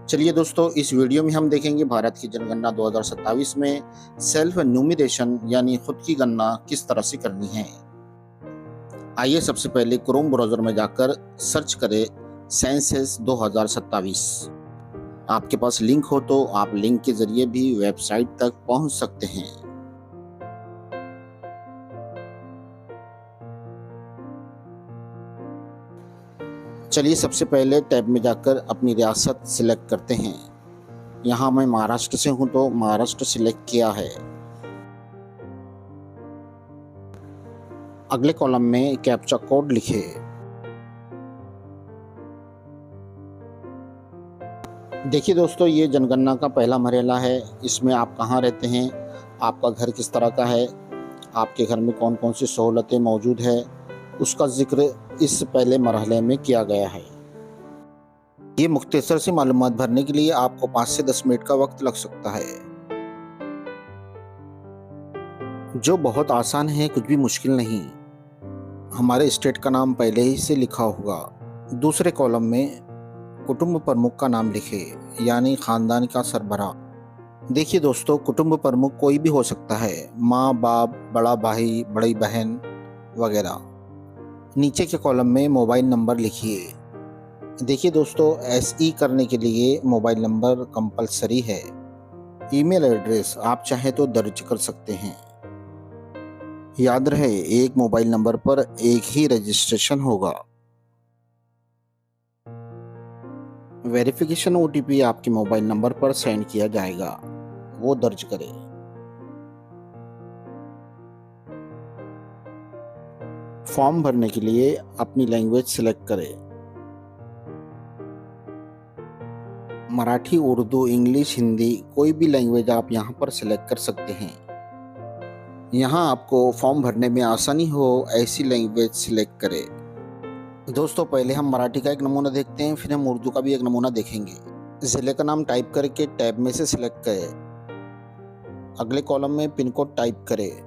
चलिए दोस्तों, इस वीडियो में हम देखेंगे भारत की जनगणना 2027 में सेल्फ न्यूमरेशन यानी खुद की गणना किस तरह से करनी है। आइए सबसे पहले क्रोम ब्राउज़र में जाकर सर्च करें सेंसस 2027। आपके पास लिंक हो तो आप लिंक के जरिए भी वेबसाइट तक पहुंच सकते हैं। चलिए सबसे पहले टैब में जाकर अपनी रियासत सिलेक्ट करते हैं। यहाँ मैं महाराष्ट्र से हूँ तो महाराष्ट्र सिलेक्ट किया है। अगले कॉलम में कैप्चा कोड लिखे। देखिए दोस्तों, ये जनगणना का पहला मरहला है। इसमें आप कहाँ रहते हैं, आपका घर किस तरह का है, आपके घर में कौन कौन सी सहूलतें मौजूद है, उसका जिक्र इस पहले मरहले में किया गया है। ये मुख्तसर सी मालूमात भरने के लिए आपको 5 से 10 मिनट का वक्त लग सकता है, जो बहुत आसान है, कुछ भी मुश्किल नहीं। हमारे स्टेट का नाम पहले ही से लिखा होगा। दूसरे कॉलम में कुटुंब प्रमुख का नाम लिखे, यानी खानदान का सरबराह। देखिए दोस्तों, कुटुंब प्रमुख कोई भी हो सकता है, माँ बाप, बड़ा भाई, बड़ी बहन वगैरह। नीचे के कॉलम में मोबाइल नंबर लिखिए। देखिए दोस्तों, एसई करने के लिए मोबाइल नंबर कंपलसरी है। ईमेल एड्रेस आप चाहे तो दर्ज कर सकते हैं। याद रहे, एक मोबाइल नंबर पर एक ही रजिस्ट्रेशन होगा। वेरिफिकेशन ओटीपी आपके मोबाइल नंबर पर सेंड किया जाएगा, वो दर्ज करें। फॉर्म भरने के लिए अपनी लैंग्वेज सिलेक्ट करें। मराठी, उर्दू, इंग्लिश, हिंदी, कोई भी लैंग्वेज आप यहाँ पर सिलेक्ट कर सकते हैं। यहाँ आपको फॉर्म भरने में आसानी हो ऐसी लैंग्वेज सिलेक्ट करें। दोस्तों, पहले हम मराठी का एक नमूना देखते हैं, फिर हम उर्दू का भी एक नमूना देखेंगे। ज़िले का नाम टाइप करके टैब में से सिलेक्ट करें। अगले कॉलम में पिन कोड टाइप करें।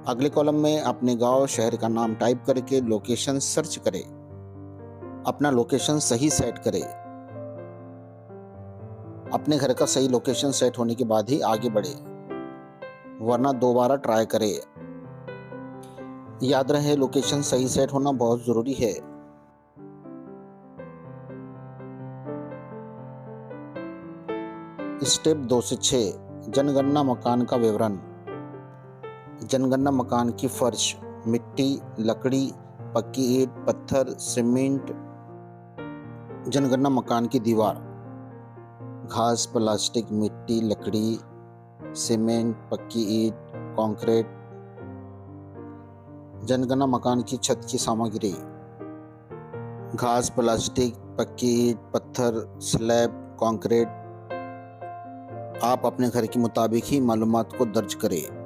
अगले कॉलम में अपने गांव शहर का नाम टाइप करके लोकेशन सर्च करें। अपना लोकेशन सही सेट करें। अपने घर का सही लोकेशन सेट होने के बाद ही आगे बढ़े, वरना दोबारा ट्राई करें। याद रहे, लोकेशन सही सेट होना बहुत ज़रूरी है। स्टेप 2 से 6, जनगणना मकान का विवरण। जनगणना मकान की फर्श मिट्टी, लकड़ी, पक्की ईंट, पत्थर, सीमेंट। जनगणना मकान की दीवार घास, प्लास्टिक, मिट्टी, लकड़ी, सीमेंट, पक्की ईंट, कंक्रीट। जनगणना मकान की छत की सामग्री घास, प्लास्टिक, पक्की ईंट, पत्थर, स्लैब, कंक्रीट। आप अपने घर के मुताबिक ही मालूमात को दर्ज करें।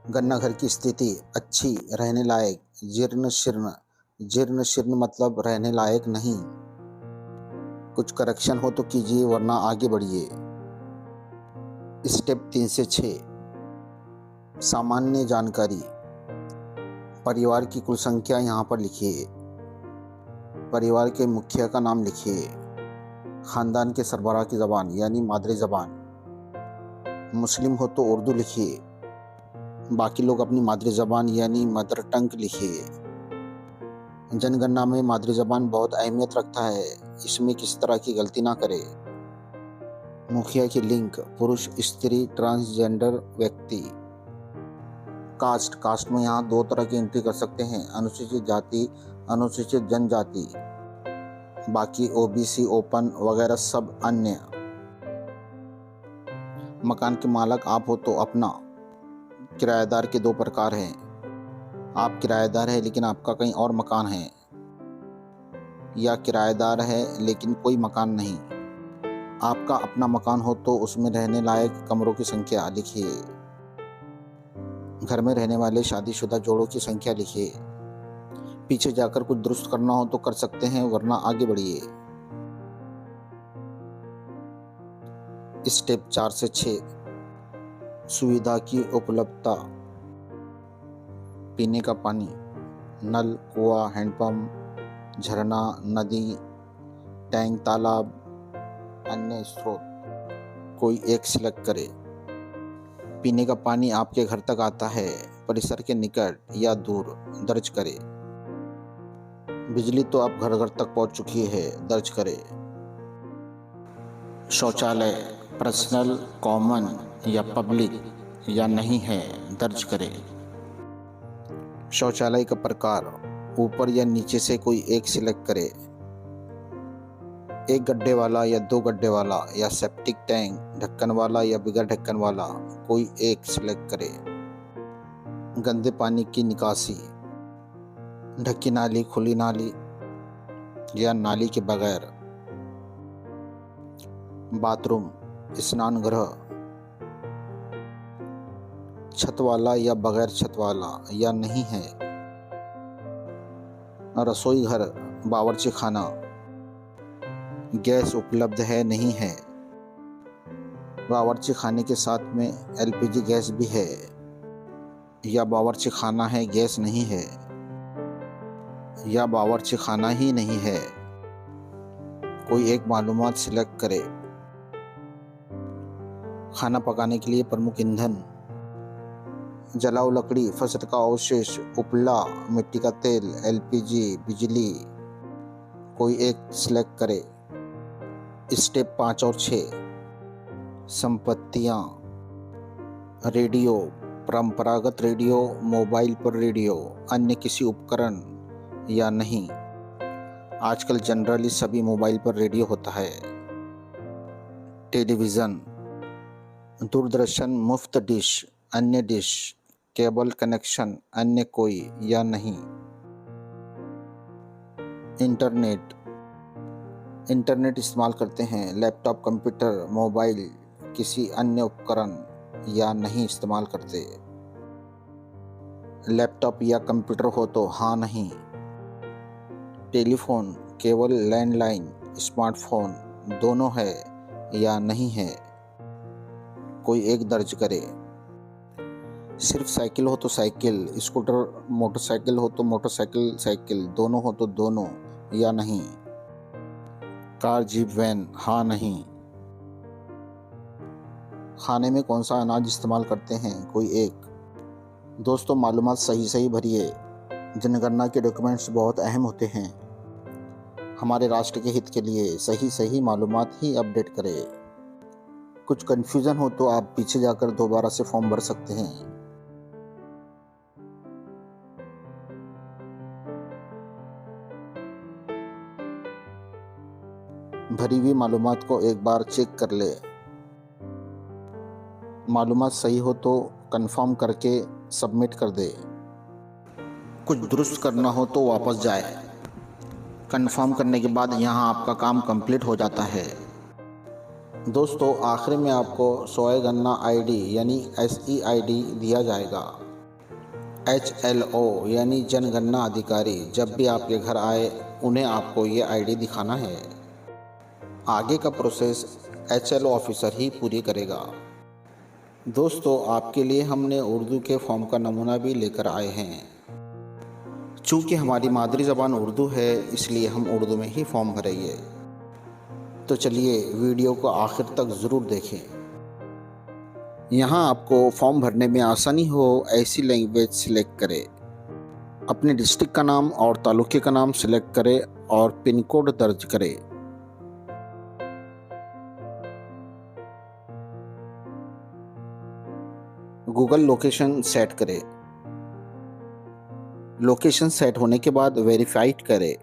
गन्ना घर की स्थिति अच्छी, रहने लायक, जीर्ण शीर्ण। जीर्ण शीर्ण मतलब रहने लायक नहीं। कुछ करेक्शन हो तो कीजिए, वरना आगे बढ़िए। स्टेप 3 से 6, सामान्य जानकारी। परिवार की कुल संख्या यहाँ पर लिखिए। परिवार के मुखिया का नाम लिखिए। खानदान के सरबराह की ज़बान यानी मादरी ज़बान। मुस्लिम हो तो उर्दू लिखिए, बाकी लोग अपनी मादरी ज़बान यानी मदर टंग लिखिए। जनगणना में मादरी ज़बान बहुत अहमियत रखता है, इसमें किसी तरह की गलती ना करें। मुखिया की लिंग पुरुष, स्त्री, ट्रांसजेंडर व्यक्ति। कास्ट में यहाँ 2 तरह की एंट्री कर सकते हैं, अनुसूचित जाति, अनुसूचित जनजाति। बाकी ओबीसी, ओपन वगैरह सब अन्य। मकान के मालक आप हो तो अपना। किराएदार के 2 प्रकार हैं, आप किराएदार है लेकिन आपका कहीं और मकान है, या किराएदार है लेकिन कोई मकान नहीं। आपका अपना मकान हो तो उसमें रहने लायक कमरों की संख्या लिखिए। घर में रहने वाले शादीशुदा जोड़ों की संख्या लिखिए। पीछे जाकर कुछ दुरुस्त करना हो तो कर सकते हैं, वरना आगे बढ़िए। स्टेप 4 से 6, सुविधा की उपलब्धता। पीने का पानी, नल, कुआं, हैंडपंप, झरना, नदी, टैंक, तालाब, अन्य स्रोत कोई एक सिलेक्ट करें। पीने का पानी आपके घर तक आता है, परिसर के निकट या दूर, दर्ज करें। बिजली तो अब घर घर तक पहुंच चुकी है, दर्ज करें। शौचालय पर्सनल, कॉमन या पब्लिक या नहीं है, दर्ज करें। शौचालय का प्रकार ऊपर या नीचे से कोई एक सिलेक्ट करें। एक गड्ढे वाला या दो गड्ढे वाला या सेप्टिक टैंक, ढक्कन वाला या बगैर ढक्कन वाला, कोई एक सिलेक्ट करें। गंदे पानी की निकासी, ढकी नाली, खुली नाली या नाली के बगैर। बाथरूम, स्नान गृह, छत वाला या बगैर छत वाला या नहीं है। रसोई घर, बावर्ची खाना, गैस उपलब्ध है नहीं है। बावर्ची खाने के साथ में एलपीजी गैस भी है या बावर्ची खाना है, गैस नहीं है या बावर्ची खाना ही नहीं है, कोई एक मालूमात सिलेक्ट करे। खाना पकाने के लिए प्रमुख ईंधन, जलाऊ लकड़ी, फसल का अवशेष, उपला, मिट्टी का तेल, एलपीजी, बिजली, कोई एक सिलेक्ट करे। स्टेप 5 और 6, संपत्तियां, रेडियो, परंपरागत रेडियो, मोबाइल पर रेडियो, अन्य किसी उपकरण या नहीं। आजकल जनरली सभी मोबाइल पर रेडियो होता है। टेलीविज़न, दूरदर्शन, मुफ्त डिश, अन्य डिश, केबल कनेक्शन, अन्य कोई या नहीं। इंटरनेट इस्तेमाल करते हैं, लैपटॉप, कंप्यूटर, मोबाइल, किसी अन्य उपकरण या नहीं इस्तेमाल करते। लैपटॉप या कंप्यूटर हो तो हाँ नहीं। टेलीफोन, केवल लैंडलाइन, स्मार्टफोन, दोनों है या नहीं है, कोई एक दर्ज करे। सिर्फ साइकिल हो तो साइकिल, स्कूटर, मोटरसाइकिल हो तो मोटरसाइकिल, साइकिल, दोनों हो तो दोनों या नहीं। कार, जीप, वैन, हाँ नहीं। खाने में कौन सा अनाज इस्तेमाल करते हैं, कोई एक। दोस्तों, मालूमात सही भरिए। जनगणना के डॉक्यूमेंट्स बहुत अहम होते हैं। हमारे राष्ट्र के हित के लिए सही मालूमात ही अपडेट करें। कुछ कन्फ्यूज़न हो तो आप पीछे जाकर दोबारा से फॉर्म भर सकते हैं। भरी हुई मालूमात को एक बार चेक कर ले। मालूमात सही हो तो कंफर्म करके सबमिट कर दे। कुछ दुरुस्त करना हो तो वापस जाए। कंफर्म करने के बाद यहाँ आपका काम कंप्लीट हो जाता है। दोस्तों, आखिर में आपको स्वयं गणना आईडी यानी SEID दिया जाएगा। HLO यानी जनगणना अधिकारी जब भी आपके घर आए, उन्हें आपको ये आईडी दिखाना है। आगे का प्रोसेस HLO ऑफिसर ही पूरी करेगा। दोस्तों, आपके लिए हमने उर्दू के फॉर्म का नमूना भी लेकर आए हैं। चूँकि हमारी मादरी ज़बान उर्दू है, इसलिए हम उर्दू में ही फॉर्म भरेंगे। तो चलिए वीडियो को आखिर तक ज़रूर देखें। यहाँ आपको फॉर्म भरने में आसानी हो ऐसी लैंग्वेज सिलेक्ट करें। अपने डिस्ट्रिक्ट का नाम और तालुके का नाम सिलेक्ट करें और पिन कोड दर्ज करें। गूगल लोकेशन सेट करें। लोकेशन सेट होने के बाद वेरीफाइड करें।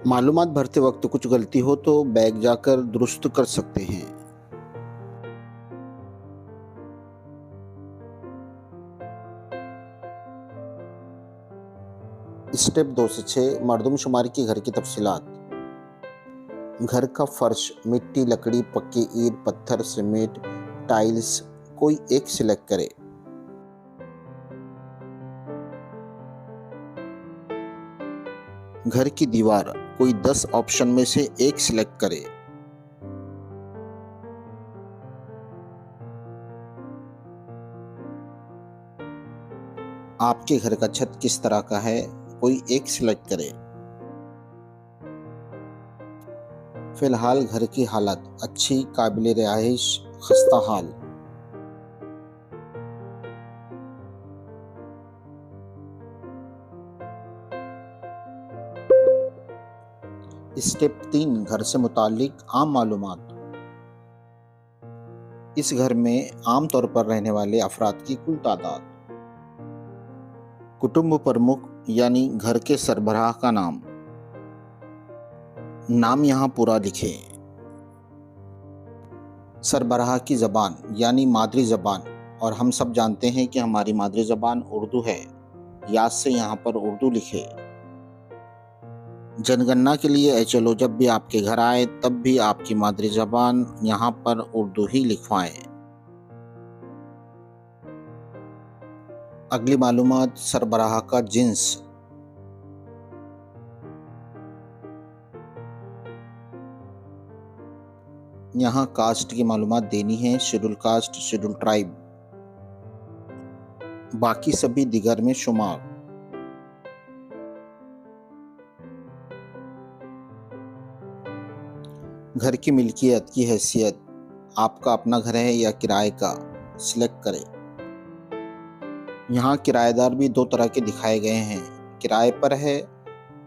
मालूमात भरते वक्त कुछ गलती हो तो बैक जाकर दुरुस्त कर सकते हैं। स्टेप 2 से 6, मरदमशुमारी की घर की तफसीलात। घर का फर्श, मिट्टी, लकड़ी, पक्की ईंट, पत्थर, सीमेंट, टाइल्स, कोई एक सिलेक्ट करें। घर की दीवार, कोई 10 ऑप्शन में से एक सिलेक्ट करें। आपके घर का छत किस तरह का है, कोई एक सिलेक्ट करें। फिलहाल घर की हालत अच्छी, काबिल रिहाइश, खस्ता हाल। स्टेप 3, घर से मुतालिक आम मालूमात। इस घर में आम तौर पर रहने वाले अफराद की कुल तादाद। कुटुंब प्रमुख यानी घर के सरबराह का नाम। नाम यहाँ पूरा लिखें। सरबराह की ज़बान यानी मादरी ज़बान, और हम सब जानते हैं कि हमारी मादरी ज़बान उर्दू है। याद से यहाँ पर उर्दू लिखे। जनगणना के लिए चलो जब भी आपके घर आए तब भी आपकी मादरी ज़बान यहाँ पर उर्दू ही लिखवाएं। अगली मालूमात, सरबराह का जिन्स। यहाँ कास्ट की मालूमात देनी है, शेड्यूल कास्ट, शेड्यूल ट्राइब। बाकी सभी दिगर में शुमार। घर की मिल्कियत की हैसियत, आपका अपना घर है या किराए का, सिलेक्ट करें। यहाँ किराएदार भी दो तरह के दिखाए गए हैं। किराए पर है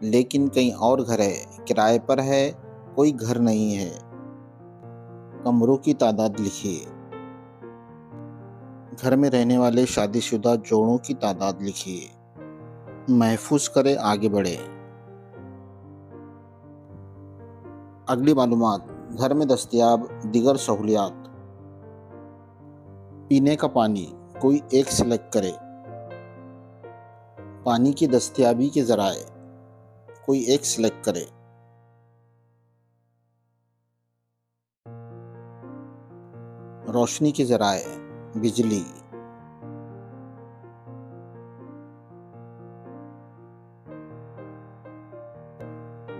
लेकिन कहीं और घर है, किराए पर है कोई घर नहीं है। कमरों की तादाद लिखिए। घर में रहने वाले शादीशुदा जोड़ों की तादाद लिखिए। महफूज करें, आगे बढ़े। अगली मालूमात, घर में दस्तयाब दीगर सहूलियात। पीने का पानी कोई एक सिलेक्ट करे। पानी की दस्तयाबी के जराए कोई एक सिलेक्ट करे। रोशनी के जराए बिजली।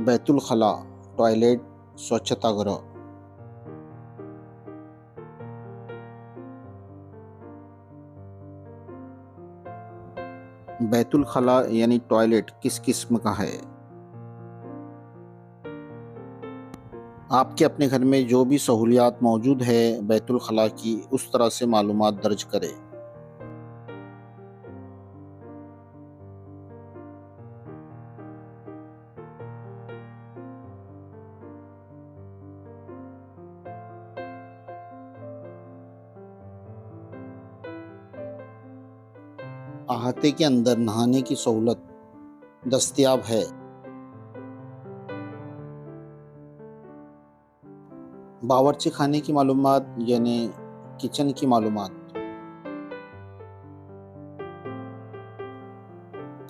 बैतुल खला टॉयलेट, स्वच्छता गृह। बैतुल खला यानी टॉयलेट किस किस्म का है? आपके अपने घर में जो भी सहूलियात मौजूद है बैतुल खला की, उस तरह से मालूमात दर्ज करें। अहाते के अंदर नहाने की सहूलत दस्तयाब है। बावर्ची खाने की मालूमात यानी किचन की मालूमात।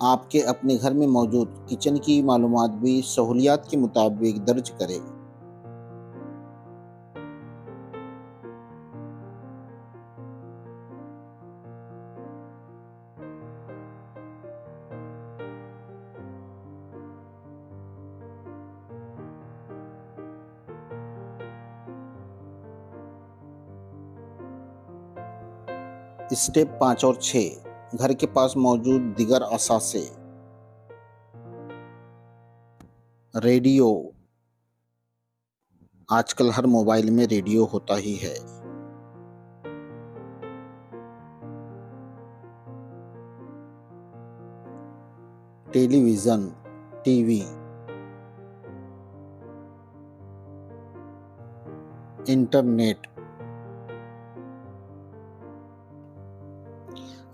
आपके अपने घर में मौजूद किचन की मालूमात भी सहूलियात के मुताबिक दर्ज करें। स्टेप 5 और 6, घर के पास मौजूद दिगर असासे। रेडियो, आजकल हर मोबाइल में रेडियो होता ही है। Television, TV. Internet,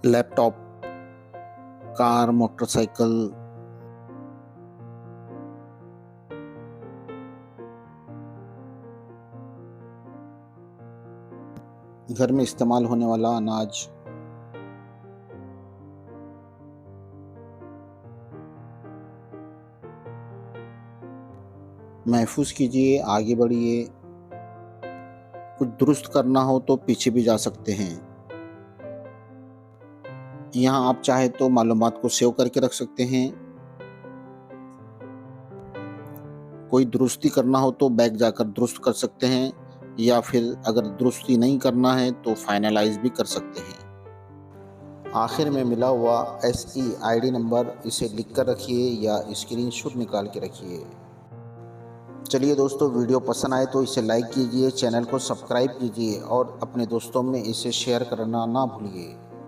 laptop, car, motorcycle. घर में इस्तेमाल होने वाला अनाज। महफूज कीजिए, आगे बढ़िए। कुछ दुरुस्त करना हो तो पीछे भी जा सकते हैं। यहाँ आप चाहे तो मालूमात को सेव करके रख सकते हैं। कोई दुरुस्ती करना हो तो बैक जाकर दुरुस्त कर सकते हैं, या फिर अगर दुरुस्ती नहीं करना है तो फाइनलाइज भी कर सकते हैं। आखिर में मिला हुआ SEID नंबर इसे लिख कर रखिए या स्क्रीनशॉट निकाल के रखिए। चलिए दोस्तों, वीडियो पसंद आए तो इसे लाइक कीजिए, चैनल को सब्सक्राइब कीजिए और अपने दोस्तों में इसे शेयर करना ना भूलिए।